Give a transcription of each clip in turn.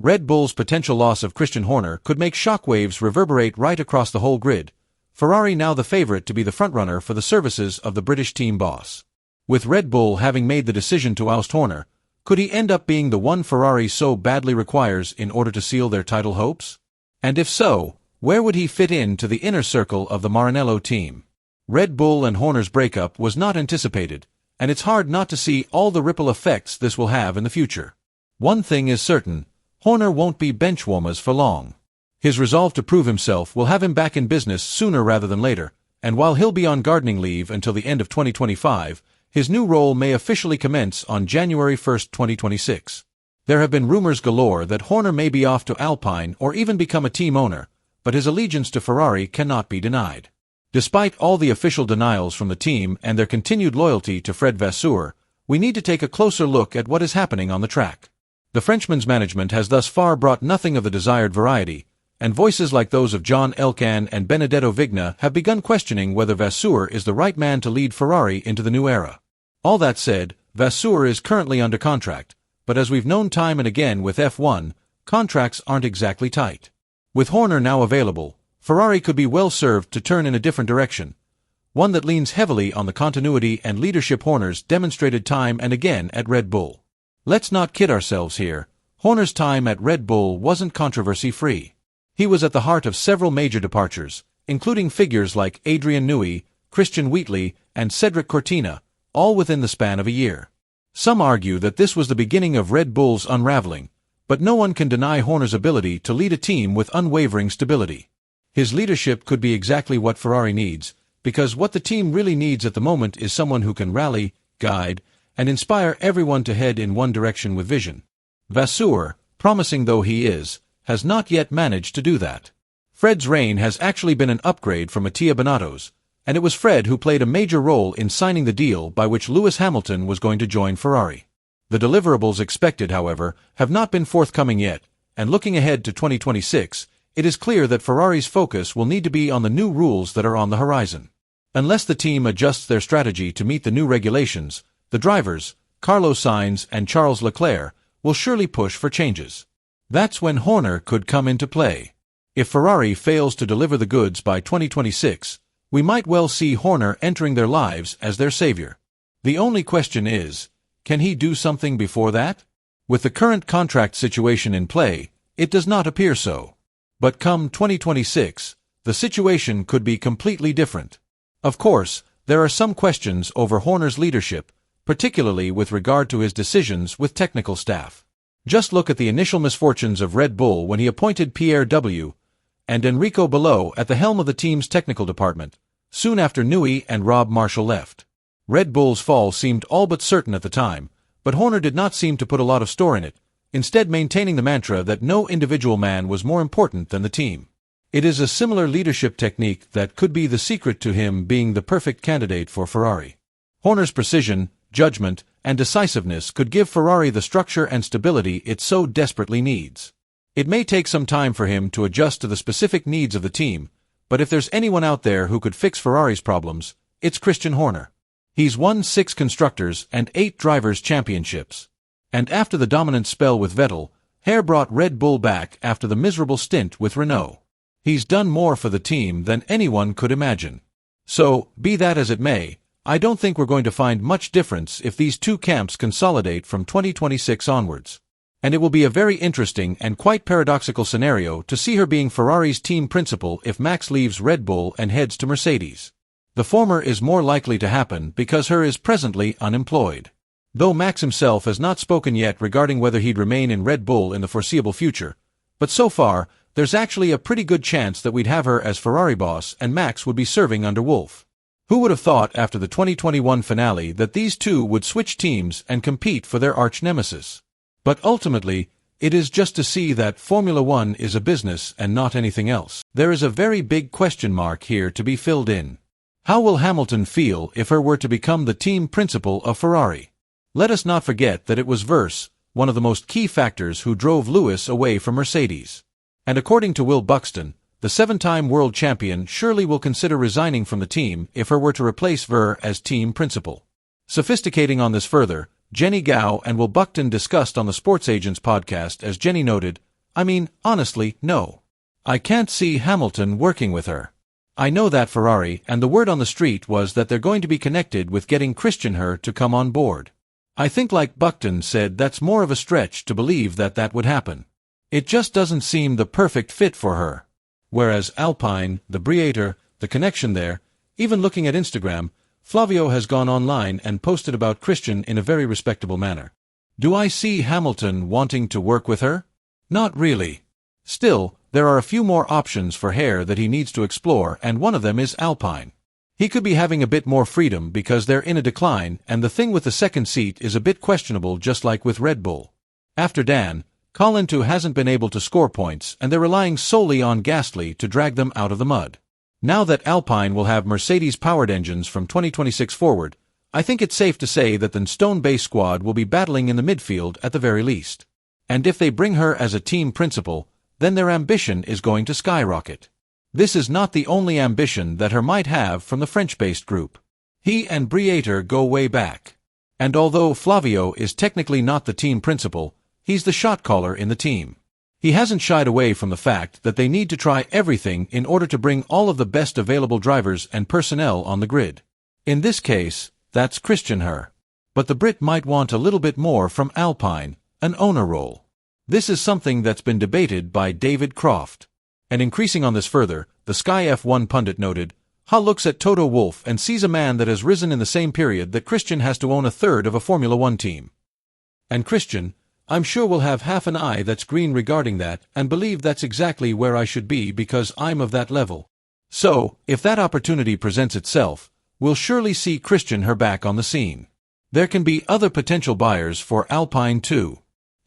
Red Bull's potential loss of Christian Horner could make shockwaves reverberate right across the whole grid. Ferrari now the favorite to be the frontrunner for the services of the British team boss. With Red Bull having made the decision to oust Horner, could he end up being the one Ferrari so badly requires in order to seal their title hopes? And if so, where would he fit into the inner circle of the Maranello team? Red Bull and Horner's breakup was not anticipated, and it's hard not to see all the ripple effects this will have in the future. One thing is certain, Horner won't be benchwarmers for long. His resolve to prove himself will have him back in business sooner rather than later, and while he'll be on gardening leave until the end of 2025, his new role may officially commence on January 1, 2026. There have been rumors galore that Horner may be off to Alpine or even become a team owner, but his allegiance to Ferrari cannot be denied. Despite all the official denials from the team and their continued loyalty to Fred Vasseur, we need to take a closer look at what is happening on the track. The Frenchman's management has thus far brought nothing of the desired variety, and voices like those of John Elkann and Benedetto Vigna have begun questioning whether Vasseur is the right man to lead Ferrari into the new era. All that said, Vasseur is currently under contract, but as we've known time and again with F1, contracts aren't exactly tight. With Horner now available, Ferrari could be well served to turn in a different direction, one that leans heavily on the continuity and leadership Horner's demonstrated time and again at Red Bull. Let's not kid ourselves here, Horner's time at Red Bull wasn't controversy-free. He was at the heart of several major departures, including figures like Adrian Newey, Christian Wheatley, and Cedric Cortina, all within the span of a year. Some argue that this was the beginning of Red Bull's unraveling, but no one can deny Horner's ability to lead a team with unwavering stability. His leadership could be exactly what Ferrari needs, because what the team really needs at the moment is someone who can rally, guide, and inspire everyone to head in one direction with vision. Vasseur, promising though he is, has not yet managed to do that. Fred's reign has actually been an upgrade from Mattia Binotto's, and it was Fred who played a major role in signing the deal by which Lewis Hamilton was going to join Ferrari. The deliverables expected, however, have not been forthcoming yet, and looking ahead to 2026, it is clear that Ferrari's focus will need to be on the new rules that are on the horizon. Unless the team adjusts their strategy to meet the new regulations, the drivers, Carlos Sainz and Charles Leclerc, will surely push for changes. That's when Horner could come into play. If Ferrari fails to deliver the goods by 2026, we might well see Horner entering their lives as their savior. The only question is, can he do something before that? With the current contract situation in play, it does not appear so. But come 2026, the situation could be completely different. Of course, there are some questions over Horner's leadership, particularly with regard to his decisions with technical staff. Just look at the initial misfortunes of Red Bull when he appointed Pierre W. and Enrico Bello at the helm of the team's technical department, soon after Newey and Rob Marshall left. Red Bull's fall seemed all but certain at the time, but Horner did not seem to put a lot of store in it, instead maintaining the mantra that no individual man was more important than the team. It is a similar leadership technique that could be the secret to him being the perfect candidate for Ferrari. Horner's precision, judgment, and decisiveness could give Ferrari the structure and stability it so desperately needs. It may take some time for him to adjust to the specific needs of the team, but if there's anyone out there who could fix Ferrari's problems, it's Christian Horner. He's won 6 Constructors and 8 Drivers' Championships. And after the dominant spell with Vettel, Herr brought Red Bull back after the miserable stint with Renault. He's done more for the team than anyone could imagine. So, be that as it may, I don't think we're going to find much difference if these two camps consolidate from 2026 onwards. And it will be a very interesting and quite paradoxical scenario to see her being Ferrari's team principal if Max leaves Red Bull and heads to Mercedes. The former is more likely to happen because Herr is presently unemployed. Though Max himself has not spoken yet regarding whether he'd remain in Red Bull in the foreseeable future, but so far, there's actually a pretty good chance that we'd have her as Ferrari boss and Max would be serving under Wolff. Who would have thought after the 2021 finale that these two would switch teams and compete for their arch-nemesis? But ultimately, it is just to see that Formula One is a business and not anything else. There is a very big question mark here to be filled in. How will Hamilton feel if Herr were to become the team principal of Ferrari? Let us not forget that it was Verstappen, one of the most key factors who drove Lewis away from Mercedes. And according to Will Buxton, the 7-time world champion surely will consider resigning from the team if Herr were to replace Verstappen as team principal. Sophisticating on this further, Jenny Gao and Will Buxton discussed on the Sports Agents podcast as Jenny noted, I mean, honestly, no. I can't see Hamilton working with her. I know that Ferrari, and the word on the street was that they're going to be connected with getting Christian her to come on board. I think like Buckton said, that's more of a stretch to believe that that would happen. It just doesn't seem the perfect fit for her. Whereas Alpine, the Briator, the connection there, even looking at Instagram, Flavio has gone online and posted about Christian in a very respectable manner. Do I see Hamilton wanting to work with her? Not really. Still, there are a few more options for hair that he needs to explore, and one of them is Alpine. He could be having a bit more freedom because they're in a decline, and the thing with the second seat is a bit questionable, just like with Red Bull. After Dan, Colin too hasn't been able to score points, and they're relying solely on Gasly to drag them out of the mud. Now that Alpine will have Mercedes-powered engines from 2026 forward, I think it's safe to say that the Stone-based squad will be battling in the midfield at the very least. And if they bring her as a team principal, then their ambition is going to skyrocket. This is not the only ambition that her might have from the French-based group. He and Briator go way back. And although Flavio is technically not the team principal, he's the shot caller in the team. He hasn't shied away from the fact that they need to try everything in order to bring all of the best available drivers and personnel on the grid. In this case, that's Christian her. But the Brit might want a little bit more from Alpine, an owner role. This is something that's been debated by David Croft. And increasing on this further, the Sky F1 pundit noted, Ha looks at Toto Wolff and sees a man that has risen in the same period that Christian has to own a third of a Formula One team. And Christian, I'm sure will have half an eye that's green regarding that, and believe that's exactly where I should be because I'm of that level. So, if that opportunity presents itself, we'll surely see Christian her back on the scene. There can be other potential buyers for Alpine too.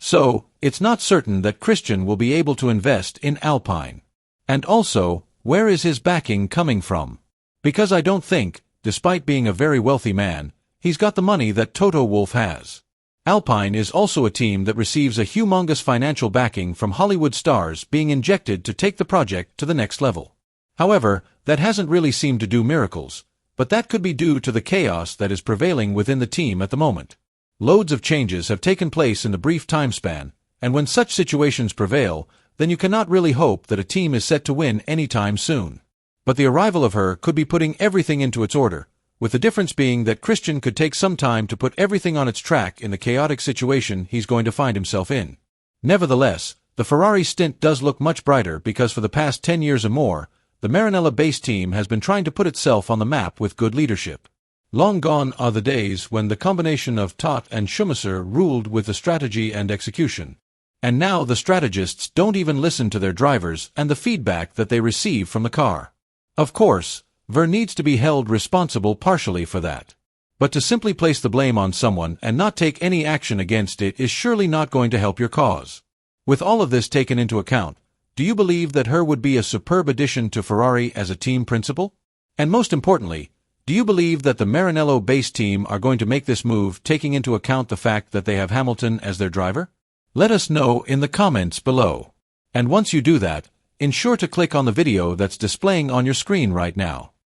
So, it's not certain that Christian will be able to invest in Alpine. And also, where is his backing coming from? Because I don't think, despite being a very wealthy man, he's got the money that Toto Wolff has. Alpine is also a team that receives a humongous financial backing from Hollywood stars being injected to take the project to the next level. However, that hasn't really seemed to do miracles, but that could be due to the chaos that is prevailing within the team at the moment. Loads of changes have taken place in the brief time span, and when such situations prevail, then you cannot really hope that a team is set to win anytime soon. But the arrival of her could be putting everything into its order, with the difference being that Christian could take some time to put everything on its track in the chaotic situation he's going to find himself in. Nevertheless, the Ferrari stint does look much brighter because for the past 10 years or more, the Maranello-based team has been trying to put itself on the map with good leadership. Long gone are the days when the combination of Todt and Schumacher ruled with the strategy and execution. And now the strategists don't even listen to their drivers and the feedback that they receive from the car. Of course, Ver needs to be held responsible partially for that. But to simply place the blame on someone and not take any action against it is surely not going to help your cause. With all of this taken into account, do you believe that her would be a superb addition to Ferrari as a team principal? And most importantly, do you believe that the Maranello-based team are going to make this move taking into account the fact that they have Hamilton as their driver? Let us know in the comments below. And once you do that, ensure to click on the video that's displaying on your screen right now.